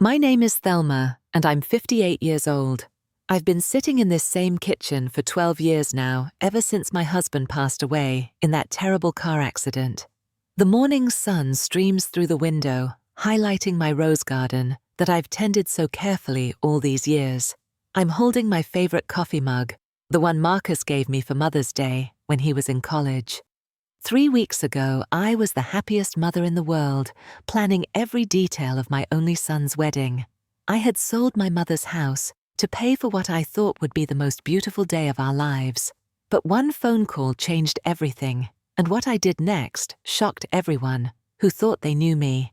My name is Thelma, and I'm 58 years old. I've been sitting in this same kitchen for 12 years now, ever since my husband passed away in that terrible car accident. The morning sun streams through the window, highlighting my rose garden that I've tended so carefully all these years. I'm holding my favorite coffee mug, the one Marcus gave me for Mother's Day when he was in college. 3 weeks ago, I was the happiest mother in the world, planning every detail of my only son's wedding. I had sold my mother's house to pay for what I thought would be the most beautiful day of our lives. But one phone call changed everything, and what I did next shocked everyone who thought they knew me.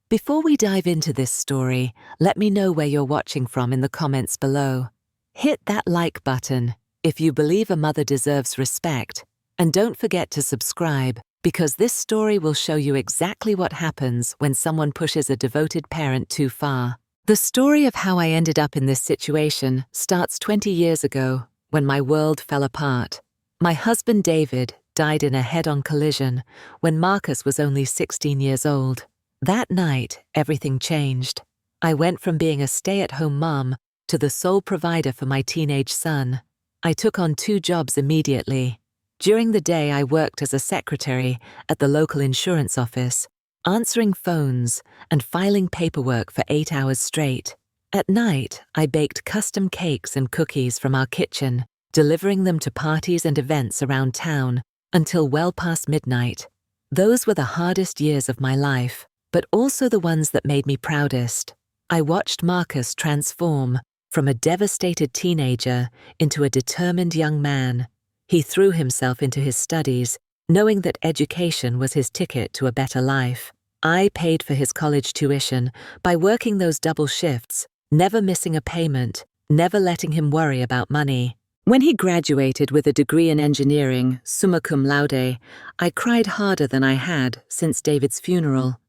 Before we dive into this story, let me know where you're watching from in the comments below. Hit that like button if you believe a mother deserves respect. And don't forget to subscribe, because this story will show you exactly what happens when someone pushes a devoted parent too far. The story of how I ended up in this situation starts 20 years ago, when my world fell apart. My husband David died in a head-on collision when Marcus was only 16 years old. That night, everything changed. I went from being a stay-at-home mom to the sole provider for my teenage son. I took on 2 jobs immediately. During the day, I worked as a secretary at the local insurance office, answering phones and filing paperwork for 8 hours straight. At night, I baked custom cakes and cookies from our kitchen, delivering them to parties and events around town until well past midnight. Those were the hardest years of my life, but also the ones that made me proudest. I watched Marcus transform from a devastated teenager into a determined young man. He threw himself into his studies, knowing that education was his ticket to a better life. I paid for his college tuition by working those double shifts, never missing a payment, never letting him worry about money. When he graduated with a degree in engineering, summa cum laude, I cried harder than I had since David's funeral.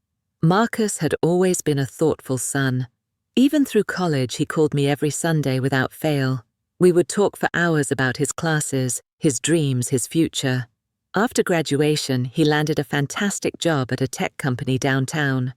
Marcus had always been a thoughtful son. Even through college, he called me every Sunday without fail. We would talk for hours about his classes, his dreams, his future. After graduation, he landed a fantastic job at a tech company downtown.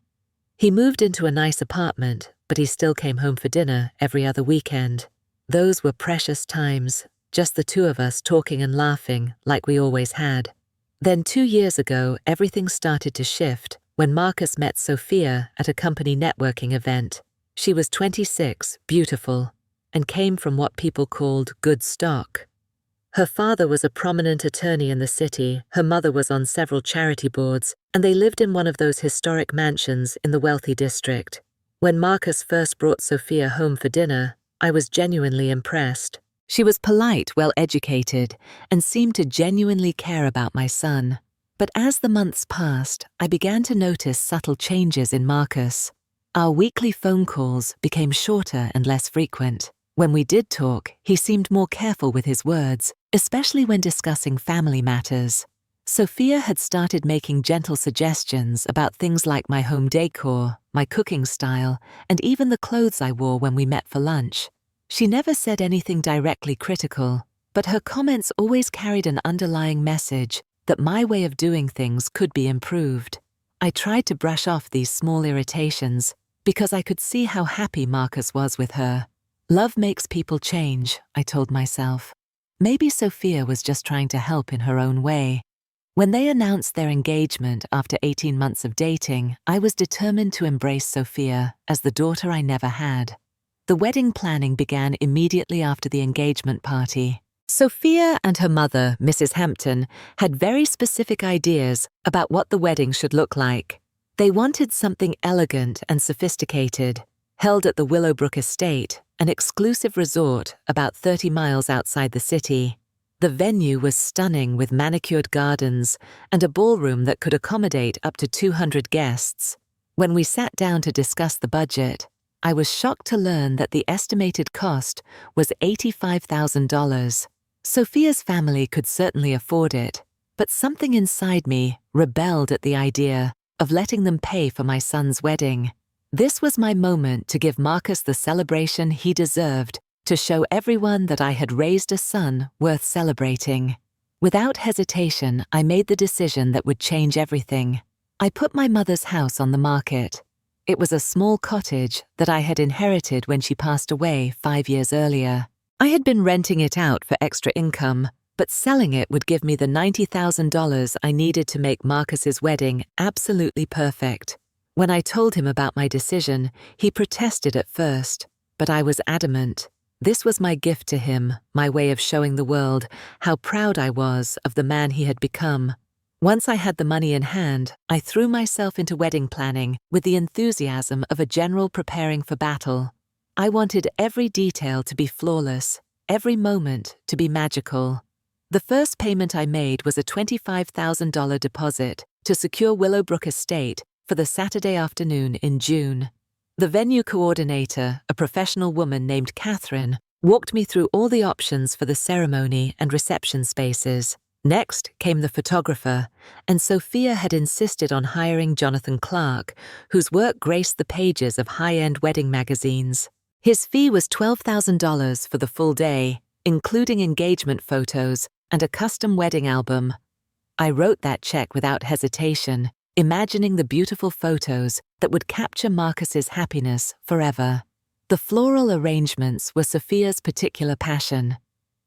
He moved into a nice apartment, but he still came home for dinner every other weekend. Those were precious times, just the 2 of us talking and laughing like we always had. Then 2 years ago, everything started to shift when Marcus met Sofia at a company networking event. She was 26, beautiful, and came from what people called good stock. Her father was a prominent attorney in the city, her mother was on several charity boards, and they lived in one of those historic mansions in the wealthy district. When Marcus first brought Sofia home for dinner, I was genuinely impressed. She was polite, well-educated, and seemed to genuinely care about my son. But as the months passed, I began to notice subtle changes in Marcus. Our weekly phone calls became shorter and less frequent. When we did talk, he seemed more careful with his words, especially when discussing family matters. Sofia had started making gentle suggestions about things like my home decor, my cooking style, and even the clothes I wore when we met for lunch. She never said anything directly critical, but her comments always carried an underlying message that my way of doing things could be improved. I tried to brush off these small irritations because I could see how happy Marcus was with her. Love makes people change, I told myself. Maybe Sofia was just trying to help in her own way. When they announced their engagement after 18 months of dating, I was determined to embrace Sofia as the daughter I never had. The wedding planning began immediately after the engagement party. Sofia and her mother, Mrs. Hampton, had very specific ideas about what the wedding should look like. They wanted something elegant and sophisticated, held at the Willowbrook Estate, an exclusive resort about 30 miles outside the city. The venue was stunning with manicured gardens and a ballroom that could accommodate up to 200 guests. When we sat down to discuss the budget, I was shocked to learn that the estimated cost was $85,000. Sofia's family could certainly afford it, but something inside me rebelled at the idea of letting them pay for my son's wedding. This was my moment to give Marcus the celebration he deserved, to show everyone that I had raised a son worth celebrating. Without hesitation, I made the decision that would change everything. I put my mother's house on the market. It was a small cottage that I had inherited when she passed away 5 years earlier. I had been renting it out for extra income, but selling it would give me the $90,000 I needed to make Marcus's wedding absolutely perfect. When I told him about my decision, he protested at first, but I was adamant. This was my gift to him, my way of showing the world how proud I was of the man he had become. Once I had the money in hand, I threw myself into wedding planning with the enthusiasm of a general preparing for battle. I wanted every detail to be flawless, every moment to be magical. The first payment I made was a $25,000 deposit to secure Willowbrook Estate for the Saturday afternoon in June. The venue coordinator, a professional woman named Catherine, walked me through all the options for the ceremony and reception spaces. Next came the photographer, and Sofia had insisted on hiring Jonathan Clark, whose work graced the pages of high-end wedding magazines. His fee was $12,000 for the full day, including engagement photos and a custom wedding album. I wrote that check without hesitation, imagining the beautiful photos that would capture Marcus's happiness forever. The floral arrangements were Sofia's particular passion.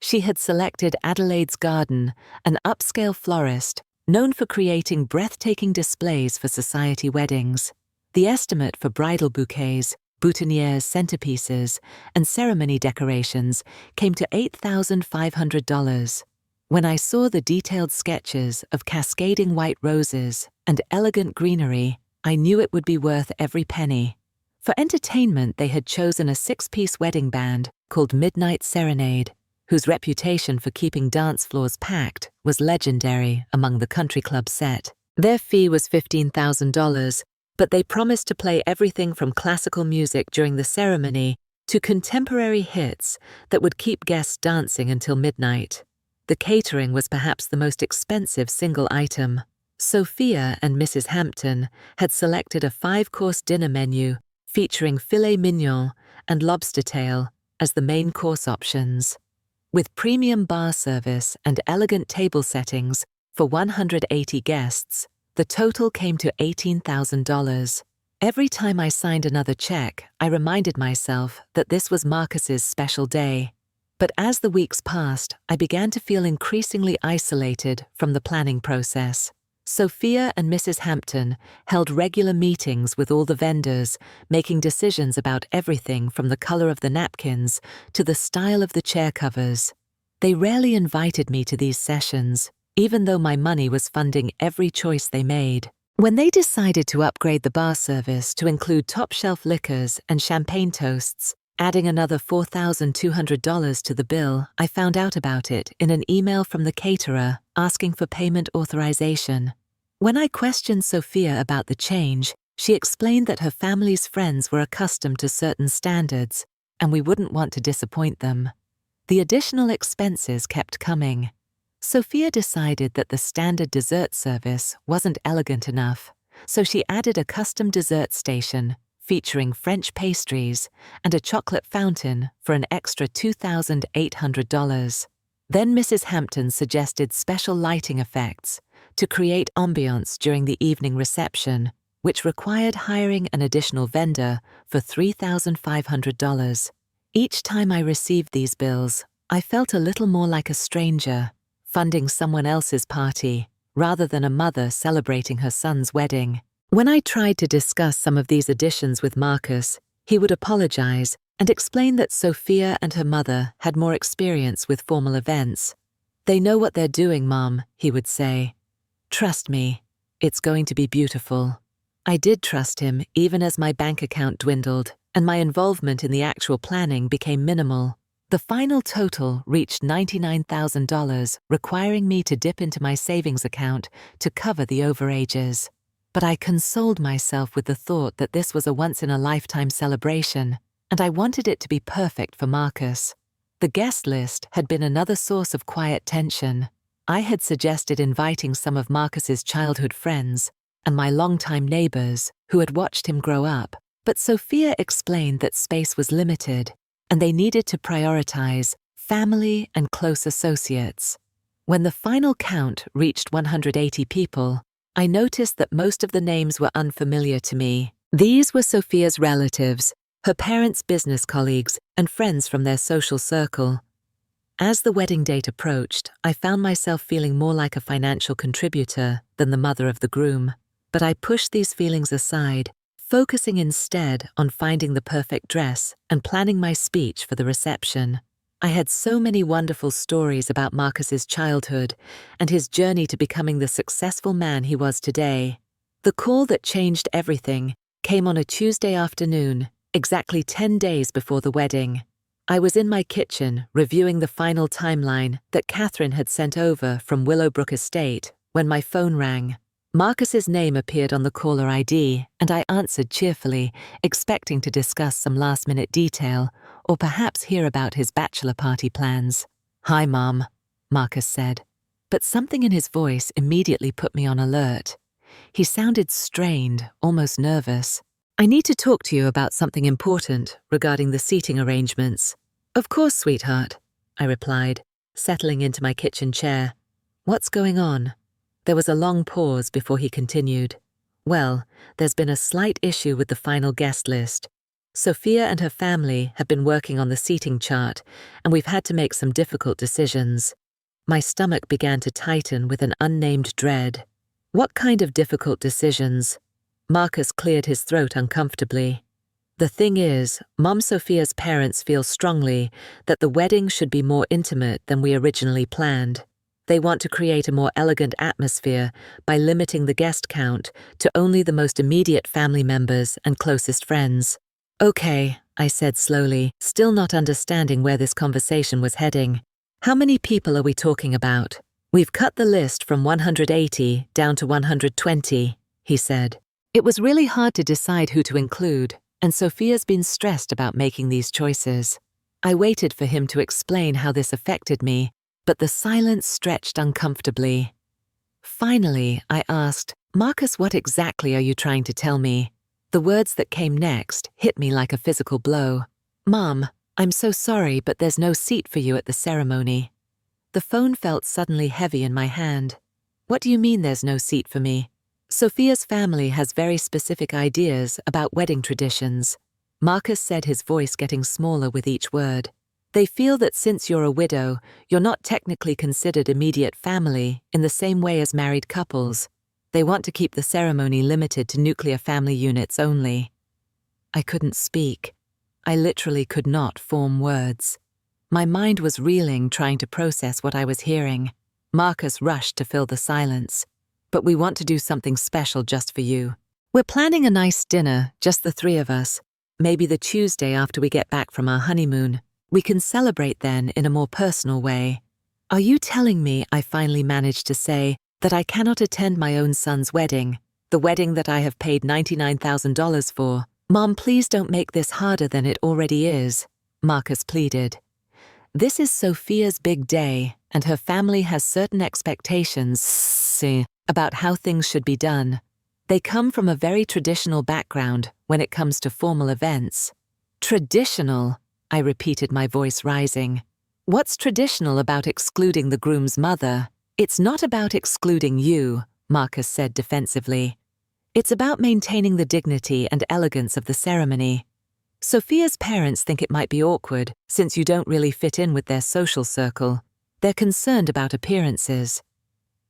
She had selected Adelaide's Garden, an upscale florist known for creating breathtaking displays for society weddings. The estimate for bridal bouquets, boutonnieres, centerpieces, and ceremony decorations came to $8,500. When I saw the detailed sketches of cascading white roses and elegant greenery, I knew it would be worth every penny. For entertainment, they had chosen a 6-piece wedding band called Midnight Serenade, whose reputation for keeping dance floors packed was legendary among the country club set. Their fee was $15,000, but they promised to play everything from classical music during the ceremony to contemporary hits that would keep guests dancing until midnight. The catering was perhaps the most expensive single item. Sofia and Mrs. Hampton had selected a 5-course dinner menu featuring filet mignon and lobster tail as the main course options. With premium bar service and elegant table settings for 180 guests, the total came to $18,000. Every time I signed another check, I reminded myself that this was Marcus's special day. But as the weeks passed, I began to feel increasingly isolated from the planning process. Sofia and Mrs. Hampton held regular meetings with all the vendors, making decisions about everything from the color of the napkins to the style of the chair covers. They rarely invited me to these sessions, even though my money was funding every choice they made. When they decided to upgrade the bar service to include top-shelf liquors and champagne toasts, adding another $4,200 to the bill, I found out about it in an email from the caterer asking for payment authorization. When I questioned Sofia about the change, she explained that her family's friends were accustomed to certain standards, and we wouldn't want to disappoint them. The additional expenses kept coming. Sofia decided that the standard dessert service wasn't elegant enough, so she added a custom dessert station featuring French pastries and a chocolate fountain for an extra $2,800. Then Mrs. Hampton suggested special lighting effects to create ambiance during the evening reception, which required hiring an additional vendor for $3,500. Each time I received these bills, I felt a little more like a stranger, funding someone else's party rather than a mother celebrating her son's wedding. When I tried to discuss some of these additions with Marcus, he would apologize and explain that Sofia and her mother had more experience with formal events. "They know what they're doing, Mom," he would say. "Trust me, it's going to be beautiful." I did trust him even as my bank account dwindled and my involvement in the actual planning became minimal. The final total reached $99,000, requiring me to dip into my savings account to cover the overages. But I consoled myself with the thought that this was a once-in-a-lifetime celebration, and I wanted it to be perfect for Marcus. The guest list had been another source of quiet tension. I had suggested inviting some of Marcus's childhood friends and my longtime neighbors who had watched him grow up, but Sofia explained that space was limited and they needed to prioritize family and close associates. When the final count reached 180 people, I noticed that most of the names were unfamiliar to me, These were Sofia's relatives, her parents' business colleagues, and friends from their social circle. As the wedding date approached, I found myself feeling more like a financial contributor than the mother of the groom, but I pushed these feelings aside, focusing instead on finding the perfect dress and planning my speech for the reception. I had so many wonderful stories about Marcus's childhood and his journey to becoming the successful man he was today. The call that changed everything came on a Tuesday afternoon, exactly 10 days before the wedding. I was in my kitchen reviewing the final timeline that Catherine had sent over from Willowbrook Estate when my phone rang. Marcus's name appeared on the caller ID, and I answered cheerfully, expecting to discuss some last-minute detail or perhaps hear about his bachelor party plans. "Hi, Mom," Marcus said, but something in his voice immediately put me on alert. He sounded strained, almost nervous. "I need to talk to you about something important regarding the seating arrangements." "Of course, sweetheart," I replied, settling into my kitchen chair. "What's going on?" There was a long pause before he continued. "Well, there's been a slight issue with the final guest list. Sofia and her family have been working on the seating chart, and we've had to make some difficult decisions." My stomach began to tighten with an unnamed dread. "What kind of difficult decisions?" Marcus cleared his throat uncomfortably. "The thing is, Mom Sofia's parents feel strongly that the wedding should be more intimate than we originally planned. They want to create a more elegant atmosphere by limiting the guest count to only the most immediate family members and closest friends." "Okay," I said slowly, still not understanding where this conversation was heading. "How many people are we talking about?" "We've cut the list from 180 down to 120, he said. "It was really hard to decide who to include, and Sofia's been stressed about making these choices." I waited for him to explain how this affected me, but the silence stretched uncomfortably. Finally, I asked, "Marcus, what exactly are you trying to tell me?" The words that came next hit me like a physical blow. "Mom, I'm so sorry, but there's no seat for you at the ceremony." The phone felt suddenly heavy in my hand. "What do you mean there's no seat for me?" "Sofia's family has very specific ideas about wedding traditions," Marcus said, his voice getting smaller with each word. "They feel that since you're a widow, you're not technically considered immediate family in the same way as married couples. They want to keep the ceremony limited to nuclear family units only." I couldn't speak. I literally could not form words. My mind was reeling, trying to process what I was hearing. Marcus rushed to fill the silence. "But we want to do something special just for you. We're planning a nice dinner, just the three of us. Maybe the Tuesday after we get back from our honeymoon. We can celebrate then in a more personal way." "Are you telling me," I finally managed to say, "that I cannot attend my own son's wedding, the wedding that I have paid $99,000 for?" "Mom, please don't make this harder than it already is," Marcus pleaded. "This is Sofia's big day, and her family has certain expectations about how things should be done. They come from a very traditional background when it comes to formal events." "Traditional?" I repeated, my voice rising. "What's traditional about excluding the groom's mother?" "It's not about excluding you," Marcus said defensively. "It's about maintaining the dignity and elegance of the ceremony. Sofia's parents think it might be awkward since you don't really fit in with their social circle. They're concerned about appearances."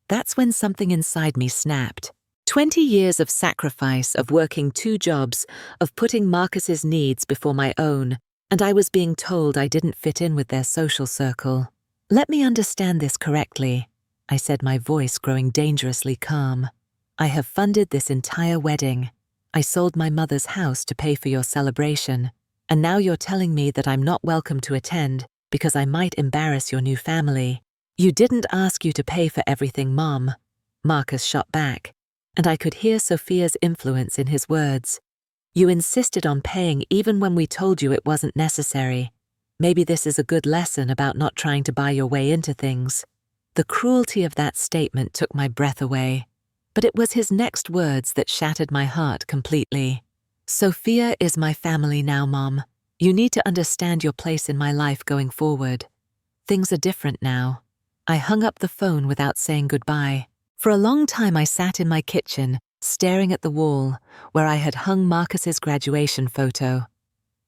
That's when something inside me snapped. 20 years of sacrifice, of working 2 jobs, of putting Marcus's needs before my own, and I was being told I didn't fit in with their social circle. "Let me understand this correctly," I said, my voice growing dangerously calm. "I have funded this entire wedding. I sold my mother's house to pay for your celebration, and now you're telling me that I'm not welcome to attend because I might embarrass your new family. You didn't ask you to pay for everything, Mom," Marcus shot back, and I could hear Sofia's influence in his words. "You insisted on paying even when we told you it wasn't necessary. Maybe this is a good lesson about not trying to buy your way into things." The cruelty of that statement took my breath away, but it was his next words that shattered my heart completely. "Sofia is my family now, Mom. You need to understand your place in my life going forward. Things are different now." I hung up the phone without saying goodbye. For a long time I sat in my kitchen, staring at the wall where I had hung Marcus's graduation photo.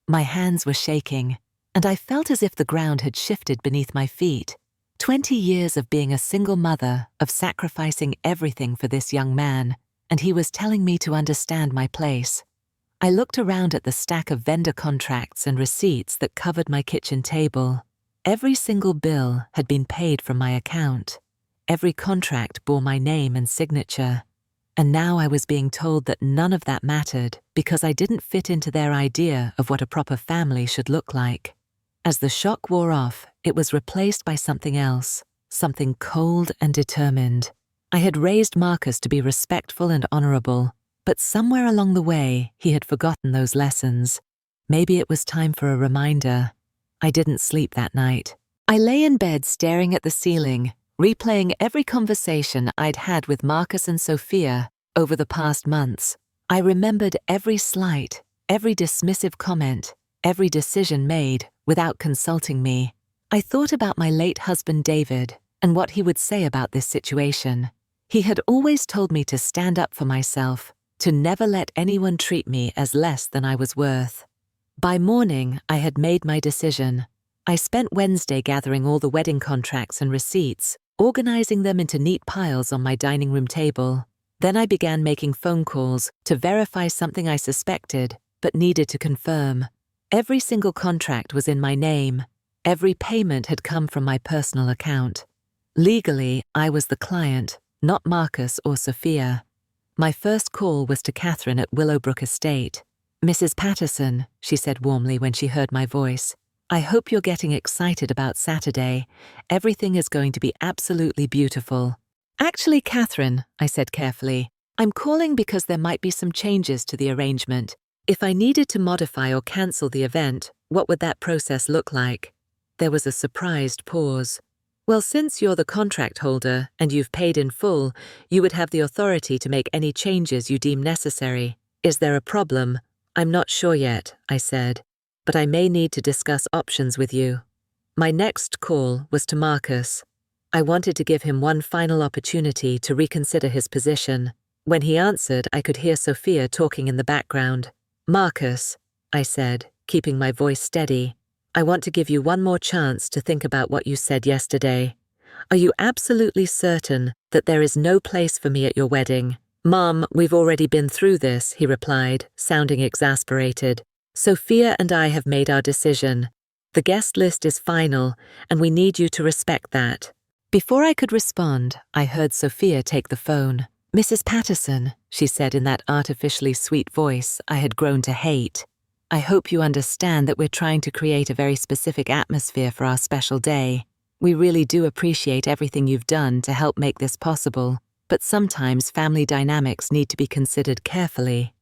My hands were shaking, and I felt as if the ground had shifted beneath my feet. 20 years of being a single mother, of sacrificing everything for this young man, and he was telling me to understand my place. I looked around at the stack of vendor contracts and receipts that covered my kitchen table. Every single bill had been paid from my account. Every contract bore my name and signature. And now I was being told that none of that mattered because I didn't fit into their idea of what a proper family should look like. As the shock wore off, it was replaced by something else, something cold and determined. I had raised Marcus to be respectful and honorable, but somewhere along the way, he had forgotten those lessons. Maybe it was time for a reminder. I didn't sleep that night. I lay in bed staring at the ceiling, replaying every conversation I'd had with Marcus and Sofia over the past months. I remembered every slight, every dismissive comment, every decision made without consulting me. I thought about my late husband David and what he would say about this situation. He had always told me to stand up for myself, to never let anyone treat me as less than I was worth. By morning, I had made my decision. I spent Wednesday gathering all the wedding contracts and receipts, organizing them into neat piles on my dining room table. Then I began making phone calls to verify something I suspected but needed to confirm. Every single contract was in my name. Every payment had come from my personal account. Legally, I was the client, not Marcus or Sofia. My first call was to Catherine at Willowbrook Estate. "Mrs. Patterson," she said warmly when she heard my voice, "I hope you're getting excited about Saturday. Everything is going to be absolutely beautiful." "Actually, Catherine," I said carefully, "I'm calling because there might be some changes to the arrangement. If I needed to modify or cancel the event, what would that process look like?" There was a surprised pause. "Well, since you're the contract holder and you've paid in full, you would have the authority to make any changes you deem necessary. Is there a problem?" "I'm not sure yet," I said, "but I may need to discuss options with you." My next call was to Marcus. I wanted to give him one final opportunity to reconsider his position. When he answered, I could hear Sofia talking in the background. "Marcus," I said, keeping my voice steady, "I want to give you one more chance to think about what you said yesterday. Are you absolutely certain that there is no place for me at your wedding?" "Mom, we've already been through this," he replied, sounding exasperated. "Sofia and I have made our decision. The guest list is final, and we need you to respect that." Before I could respond, I heard Sofia take the phone. "Mrs. Patterson," she said in that artificially sweet voice I had grown to hate, "I hope you understand that we're trying to create a very specific atmosphere for our special day. We really do appreciate everything you've done to help make this possible, but sometimes family dynamics need to be considered carefully."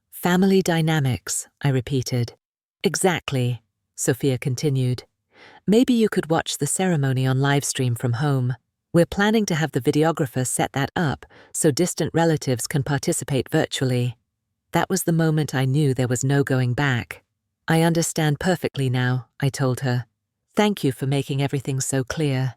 "Family dynamics," I repeated. "Exactly," Sofia continued. "Maybe you could watch the ceremony on livestream from home. We're planning to have the videographer set that up so distant relatives can participate virtually." That was the moment I knew there was no going back. "I understand perfectly now," I told her. "Thank you for making everything so clear."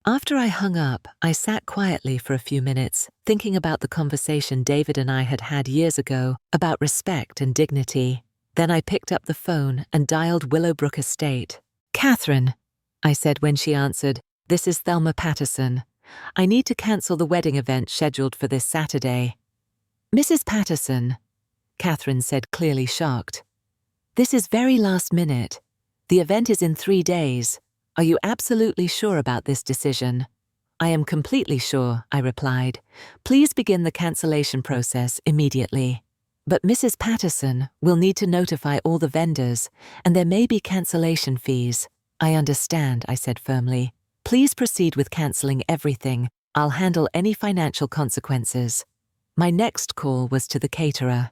After I hung up, I sat quietly for a few minutes, thinking about the conversation David and I had had years ago about respect and dignity. Then I picked up the phone and dialed Willowbrook Estate. "Catherine," I said when she answered, "this is Thelma Patterson. I need to cancel the wedding event scheduled for this Saturday." "Mrs. Patterson," Catherine said, clearly shocked. "This is very last minute. The event is in 3 days. Are you absolutely sure about this decision?" "I am completely sure," I replied. "Please begin the cancellation process immediately." "But Mrs. Patterson will need to notify all the vendors, and there may be cancellation fees." "I understand," I said firmly. "Please proceed with cancelling everything. I'll handle any financial consequences." My next call was to the caterer.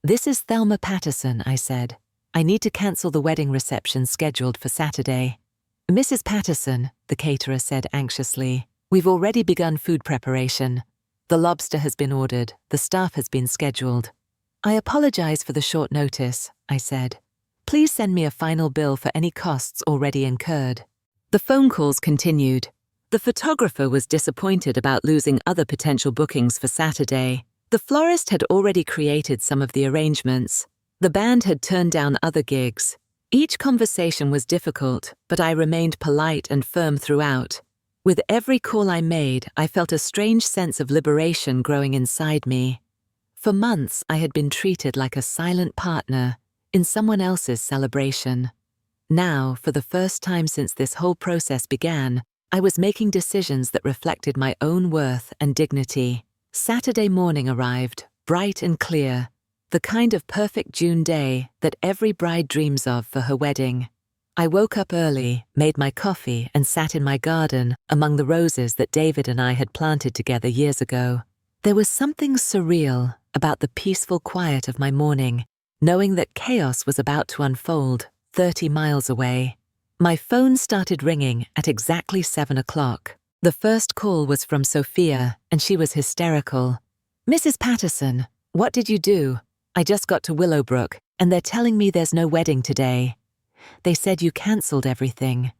"This is Thelma Patterson," I said. "I need to cancel the wedding reception scheduled for Saturday." "Mrs. Patterson," the caterer said anxiously, "we've already begun food preparation. The lobster has been ordered, the staff has been scheduled." "I apologize for the short notice," I said. "Please send me a final bill for any costs already incurred." The phone calls continued. The photographer was disappointed about losing other potential bookings for Saturday, The florist had already created some of the arrangements. The band had turned down other gigs. Each conversation was difficult, but I remained polite and firm throughout. With every call I made, I felt a strange sense of liberation growing inside me. For months, I had been treated like a silent partner in someone else's celebration. Now, for the first time since this whole process began, I was making decisions that reflected my own worth and dignity. Saturday morning arrived, bright and clear, the kind of perfect June day that every bride dreams of for her wedding. I woke up early, made my coffee, and sat in my garden among the roses that David and I had planted together years ago. There was something surreal about the peaceful quiet of my morning, knowing that chaos was about to unfold 30 miles away. My phone started ringing at exactly 7 o'clock. The first call was from Sofia, and she was hysterical. "Mrs. Patterson, what did you do? I just got to Willowbrook, and they're telling me there's no wedding today. They said you cancelled everything."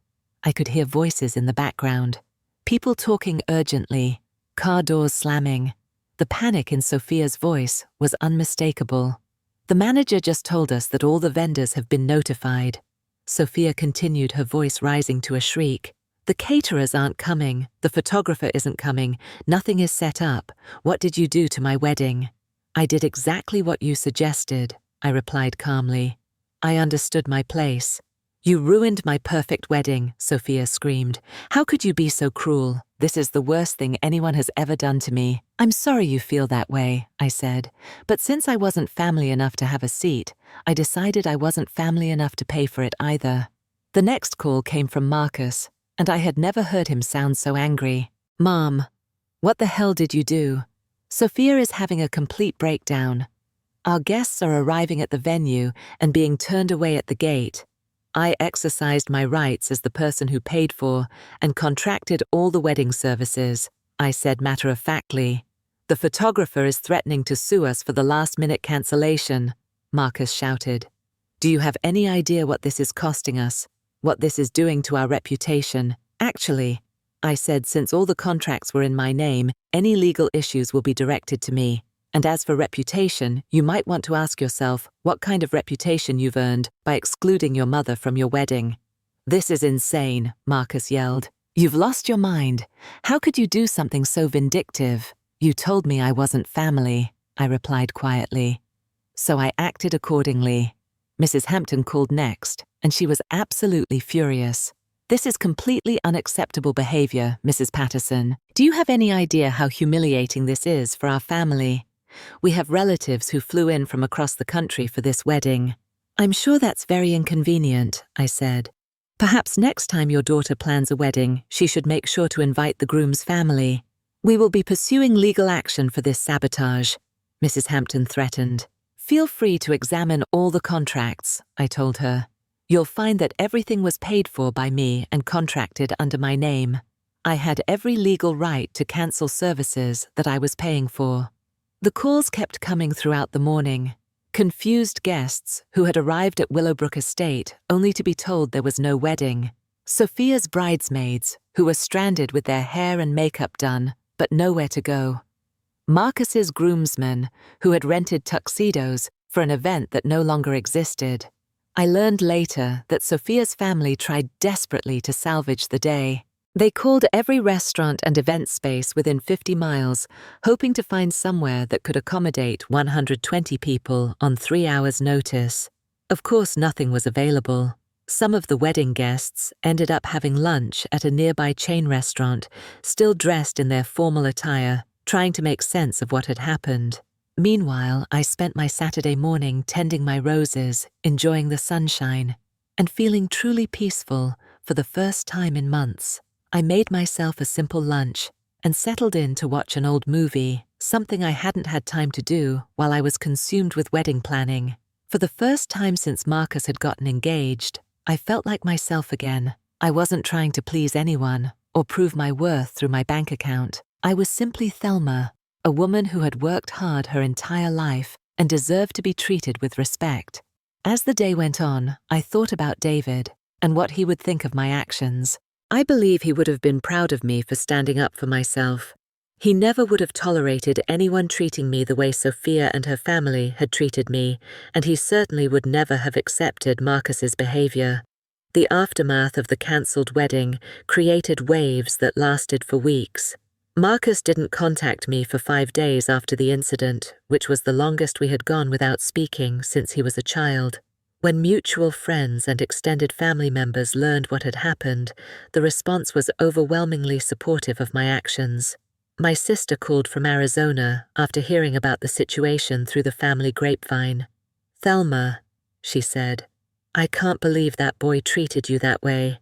I could hear voices in the background, people talking urgently, car doors slamming. The panic in Sofia's voice was unmistakable. "The manager just told us that all the vendors have been notified." Sofia continued, her voice rising to a shriek. "The caterers aren't coming, the photographer isn't coming, nothing is set up. What did you do to my wedding?" "I did exactly what you suggested," I replied calmly. "I understood my place." "You ruined my perfect wedding," Sofia screamed. "How could you be so cruel? This is the worst thing anyone has ever done to me." "I'm sorry you feel that way," I said. "But since I wasn't family enough to have a seat, I decided I wasn't family enough to pay for it either." The next call came from Marcus, and I had never heard him sound so angry. "Mom, what the hell did you do? Sofia is having a complete breakdown. Our guests are arriving at the venue and being turned away at the gate. I exercised my rights as the person who paid for and contracted all the wedding services," I said matter-of-factly. "The photographer is threatening to sue us for the last-minute cancellation," Marcus shouted. "Do you have any idea what this is costing us? What this is doing to our reputation?" "Actually," I said, "since all the contracts were in my name, any legal issues will be directed to me. And as for reputation, you might want to ask yourself what kind of reputation you've earned by excluding your mother from your wedding." "This is insane," Marcus yelled. "You've lost your mind. How could you do something so vindictive?" "You told me I wasn't family," I replied quietly. So I acted accordingly. Mrs. Hampton called next, and she was absolutely furious. "This is completely unacceptable behavior, Mrs. Patterson. Do you have any idea how humiliating this is for our family? We have relatives who flew in from across the country for this wedding." "I'm sure that's very inconvenient," I said. "Perhaps next time your daughter plans a wedding, she should make sure to invite the groom's family." "We will be pursuing legal action for this sabotage," Mrs. Hampton threatened. "Feel free to examine all the contracts," I told her. "You'll find that everything was paid for by me and contracted under my name. I had every legal right to cancel services that I was paying for." The calls kept coming throughout the morning. Confused guests who had arrived at Willowbrook Estate only to be told there was no wedding. Sofia's bridesmaids who were stranded with their hair and makeup done, but nowhere to go. Marcus's groomsmen who had rented tuxedos for an event that no longer existed. I learned later that Sofia's family tried desperately to salvage the day. They called every restaurant and event space within 50 miles, hoping to find somewhere that could accommodate 120 people on 3 hours' notice. Of course, nothing was available. Some of the wedding guests ended up having lunch at a nearby chain restaurant, still dressed in their formal attire, trying to make sense of what had happened. Meanwhile, I spent my Saturday morning tending my roses, enjoying the sunshine, and feeling truly peaceful for the first time in months. I made myself a simple lunch and settled in to watch an old movie, something I hadn't had time to do while I was consumed with wedding planning. For the first time since Marcus had gotten engaged, I felt like myself again. I wasn't trying to please anyone or prove my worth through my bank account. I was simply Thelma, a woman who had worked hard her entire life and deserved to be treated with respect. As the day went on, I thought about David and what he would think of my actions. I believe he would have been proud of me for standing up for myself. He never would have tolerated anyone treating me the way Sofia and her family had treated me, and he certainly would never have accepted Marcus's behavior. The aftermath of the cancelled wedding created waves that lasted for weeks. Marcus didn't contact me for 5 days after the incident, which was the longest we had gone without speaking since he was a child. When mutual friends and extended family members learned what had happened, the response was overwhelmingly supportive of my actions. My sister called from Arizona after hearing about the situation through the family grapevine. "Thelma," she said, "I can't believe that boy treated you that way.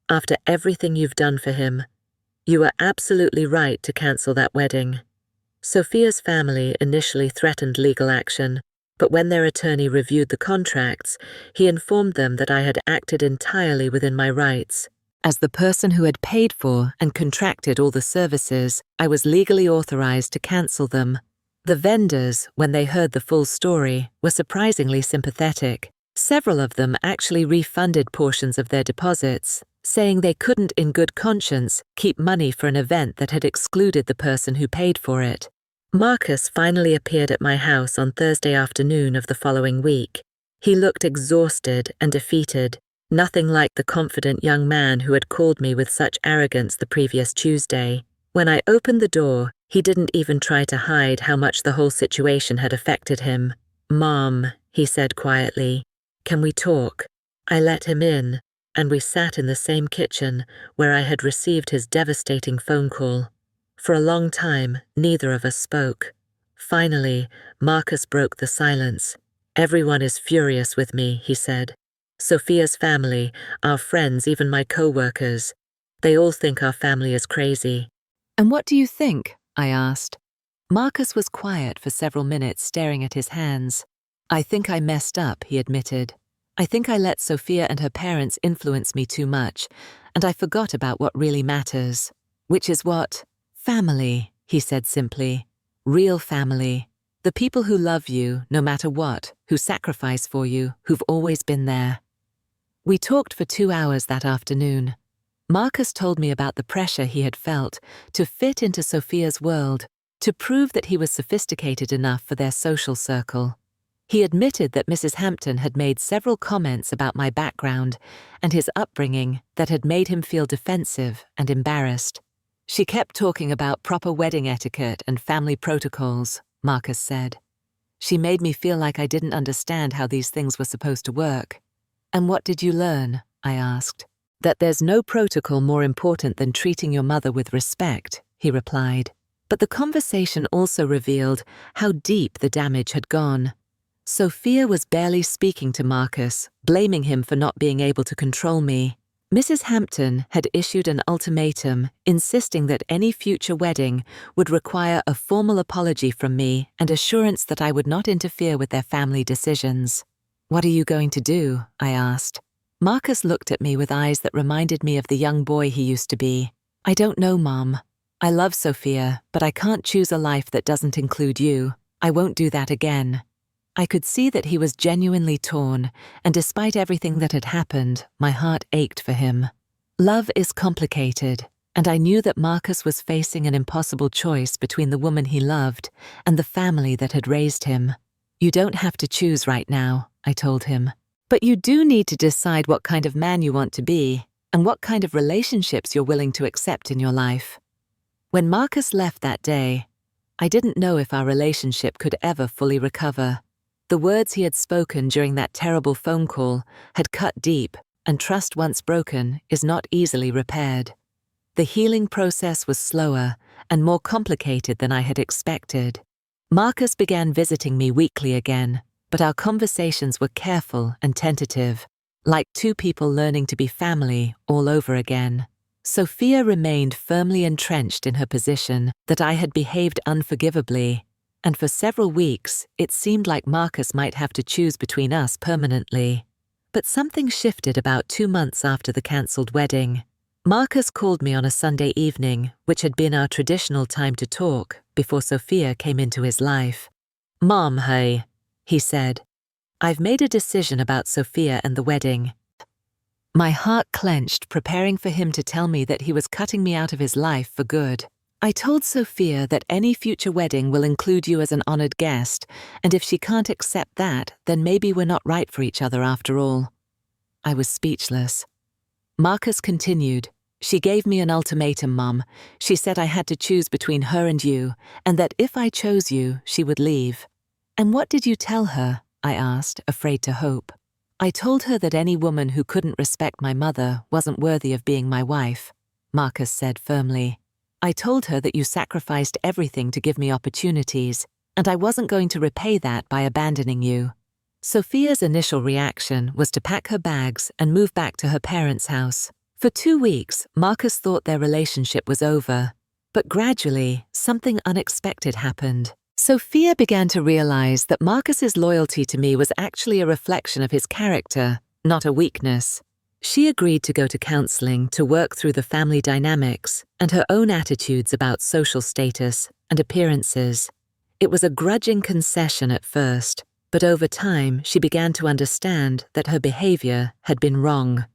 After everything you've done for him, you were absolutely right to cancel that wedding." Sofia's family initially threatened legal action, but when their attorney reviewed the contracts, he informed them that I had acted entirely within my rights. As the person who had paid for and contracted all the services, I was legally authorized to cancel them. The vendors, when they heard the full story, were surprisingly sympathetic. Several of them actually refunded portions of their deposits, saying they couldn't in good conscience keep money for an event that had excluded the person who paid for it. Marcus finally appeared at my house on Thursday afternoon of the following week. He looked exhausted and defeated, nothing like the confident young man who had called me with such arrogance the previous Tuesday. When I opened the door, he didn't even try to hide how much the whole situation had affected him. "Mom," he said quietly, "can we talk?" I let him in, and we sat in the same kitchen where I had received his devastating phone call. For a long time, neither of us spoke. Finally, Marcus broke the silence. "Everyone is furious with me," he said. "Sofia's family, our friends, even my co-workers. They all think our family is crazy." "And what do you think?" I asked. Marcus was quiet for several minutes, staring at his hands. "I think I messed up," he admitted. "I think I let Sofia and her parents influence me too much, and I forgot about what really matters. Which is what? Family," he said simply. "Real family. The people who love you, no matter what, who sacrifice for you, who've always been there." We talked for 2 hours that afternoon. Marcus told me about the pressure he had felt to fit into Sofia's world, to prove that he was sophisticated enough for their social circle. He admitted that Mrs. Hampton had made several comments about my background and his upbringing that had made him feel defensive and embarrassed. "She kept talking about proper wedding etiquette and family protocols," Marcus said. "She made me feel like I didn't understand how these things were supposed to work." "And what did you learn?" I asked. "That there's no protocol more important than treating your mother with respect," he replied. But the conversation also revealed how deep the damage had gone. Sofia was barely speaking to Marcus, blaming him for not being able to control me. Mrs. Hampton had issued an ultimatum insisting that any future wedding would require a formal apology from me and assurance that I would not interfere with their family decisions. "What are you going to do?" I asked. Marcus looked at me with eyes that reminded me of the young boy he used to be. "I don't know, Mom. I love Sofia, but I can't choose a life that doesn't include you. I won't do that again." I could see that he was genuinely torn, and despite everything that had happened, my heart ached for him. Love is complicated, and I knew that Marcus was facing an impossible choice between the woman he loved and the family that had raised him. "You don't have to choose right now," I told him. "But you do need to decide what kind of man you want to be and what kind of relationships you're willing to accept in your life." When Marcus left that day, I didn't know if our relationship could ever fully recover. The words he had spoken during that terrible phone call had cut deep, and trust once broken is not easily repaired. The healing process was slower and more complicated than I had expected. Marcus began visiting me weekly again, but our conversations were careful and tentative, like two people learning to be family all over again. Sofia remained firmly entrenched in her position that I had behaved unforgivably, and for several weeks it seemed like Marcus might have to choose between us permanently. But something shifted about 2 months after the cancelled wedding. Marcus called me on a Sunday evening, which had been our traditional time to talk before Sofia came into his life. "Mom, hey," he said, "I've made a decision about Sofia and the wedding." My heart clenched, preparing for him to tell me that he was cutting me out of his life for good. I told Sofia that any future wedding will include you as an honored guest, and if she can't accept that, then maybe we're not right for each other after all. I was speechless. Marcus continued, "She gave me an ultimatum, Mum. She said I had to choose between her and you, and that if I chose you, she would leave." "And what did you tell her?" I asked, afraid to hope. "I told her that any woman who couldn't respect my mother wasn't worthy of being my wife," Marcus said firmly. "I told her that you sacrificed everything to give me opportunities, and I wasn't going to repay that by abandoning you." Sofia's initial reaction was to pack her bags and move back to her parents' house. For 2 weeks, Marcus thought their relationship was over. But gradually, something unexpected happened. Sofia began to realize that Marcus's loyalty to me was actually a reflection of his character, not a weakness. She agreed to go to counseling to work through the family dynamics and her own attitudes about social status and appearances. It was a grudging concession at first, but over time she began to understand that her behavior had been wrong.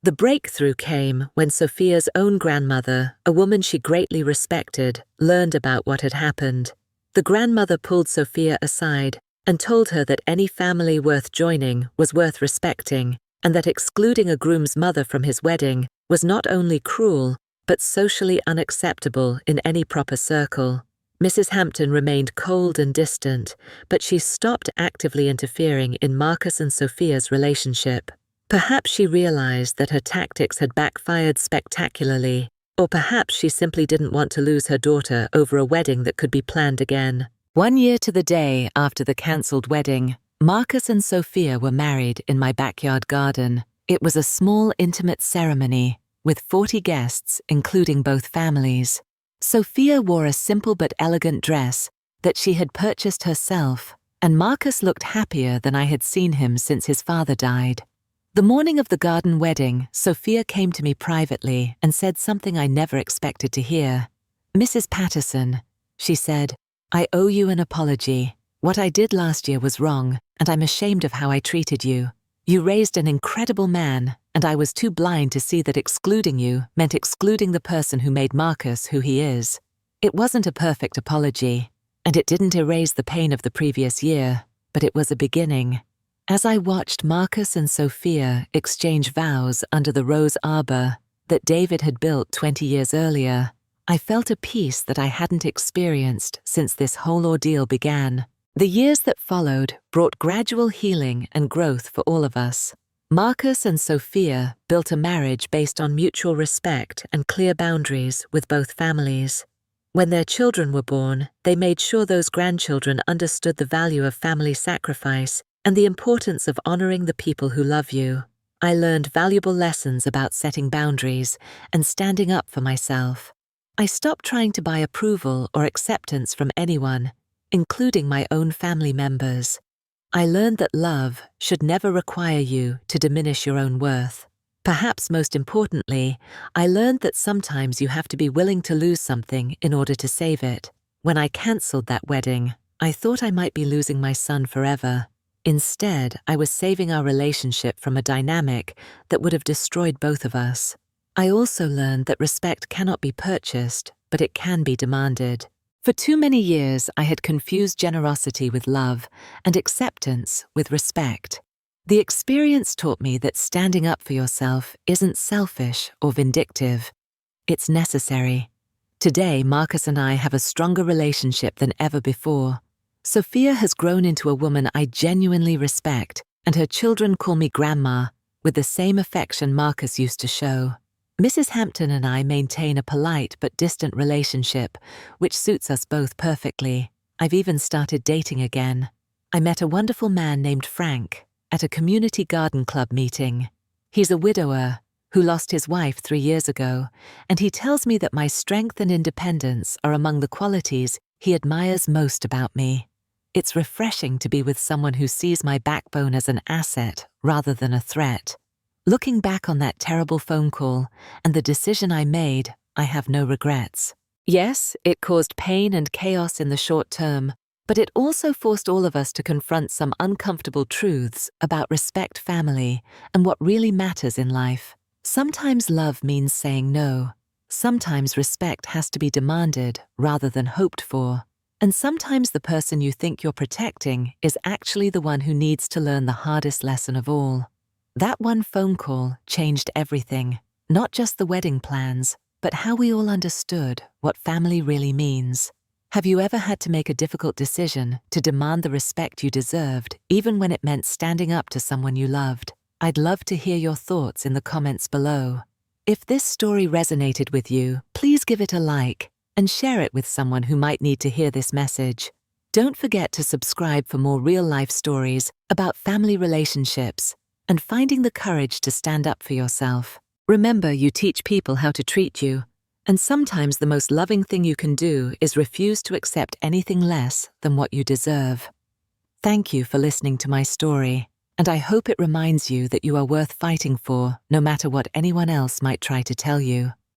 The breakthrough came when Sofia's own grandmother, a woman she greatly respected, learned about what had happened. The grandmother pulled Sofia aside and told her that any family worth joining was worth respecting, and that excluding a groom's mother from his wedding was not only cruel, but socially unacceptable in any proper circle. Mrs. Hampton remained cold and distant, but she stopped actively interfering in Marcus and Sofia's relationship. Perhaps she realized that her tactics had backfired spectacularly, or perhaps she simply didn't want to lose her daughter over a wedding that could be planned again. 1 year to the day after the cancelled wedding, Marcus and Sofia were married in my backyard garden. It was a small, intimate ceremony with 40 guests, including both families. Sofia wore a simple but elegant dress that she had purchased herself, and Marcus looked happier than I had seen him since his father died. The morning of the garden wedding, Sofia came to me privately and said something I never expected to hear. "Mrs. Patterson," she said, "I owe you an apology. What I did last year was wrong, and I'm ashamed of how I treated you. You raised an incredible man, and I was too blind to see that excluding you meant excluding the person who made Marcus who he is. It wasn't a perfect apology, and it didn't erase the pain of the previous year, but it was a beginning." As I watched Marcus and Sofia exchange vows under the rose arbor that David had built 20 years earlier, I felt a peace that I hadn't experienced since this whole ordeal began. The years that followed brought gradual healing and growth for all of us. Marcus and Sofia built a marriage based on mutual respect and clear boundaries with both families. When their children were born, they made sure those grandchildren understood the value of family sacrifice and the importance of honoring the people who love you. I learned valuable lessons about setting boundaries and standing up for myself. I stopped trying to buy approval or acceptance from anyone, including my own family members. I learned that love should never require you to diminish your own worth. Perhaps most importantly, I learned that sometimes you have to be willing to lose something in order to save it. When I cancelled that wedding, I thought I might be losing my son forever. Instead, I was saving our relationship from a dynamic that would have destroyed both of us. I also learned that respect cannot be purchased, but it can be demanded. For too many years, I had confused generosity with love and acceptance with respect. The experience taught me that standing up for yourself isn't selfish or vindictive. It's necessary. Today, Marcus and I have a stronger relationship than ever before. Sofia has grown into a woman I genuinely respect, and her children call me Grandma with the same affection Marcus used to show. Mrs. Hampton and I maintain a polite but distant relationship, which suits us both perfectly. I've even started dating again. I met a wonderful man named Frank at a community garden club meeting. He's a widower who lost his wife 3 years ago, and he tells me that my strength and independence are among the qualities he admires most about me. It's refreshing to be with someone who sees my backbone as an asset rather than a threat. Looking back on that terrible phone call and the decision I made, I have no regrets. Yes, it caused pain and chaos in the short term, but it also forced all of us to confront some uncomfortable truths about respect, family, and what really matters in life. Sometimes love means saying no, Sometimes respect has to be demanded rather than hoped for. And sometimes the person you think you're protecting is actually the one who needs to learn the hardest lesson of all. That one phone call changed everything, not just the wedding plans, but how we all understood what family really means. Have you ever had to make a difficult decision to demand the respect you deserved, even when it meant standing up to someone you loved? I'd love to hear your thoughts in the comments below. If this story resonated with you, please give it a like and share it with someone who might need to hear this message. Don't forget to subscribe for more real-life stories about family relationships and finding the courage to stand up for yourself. Remember, you teach people how to treat you, and sometimes the most loving thing you can do is refuse to accept anything less than what you deserve. Thank you for listening to my story, and I hope it reminds you that you are worth fighting for, no matter what anyone else might try to tell you.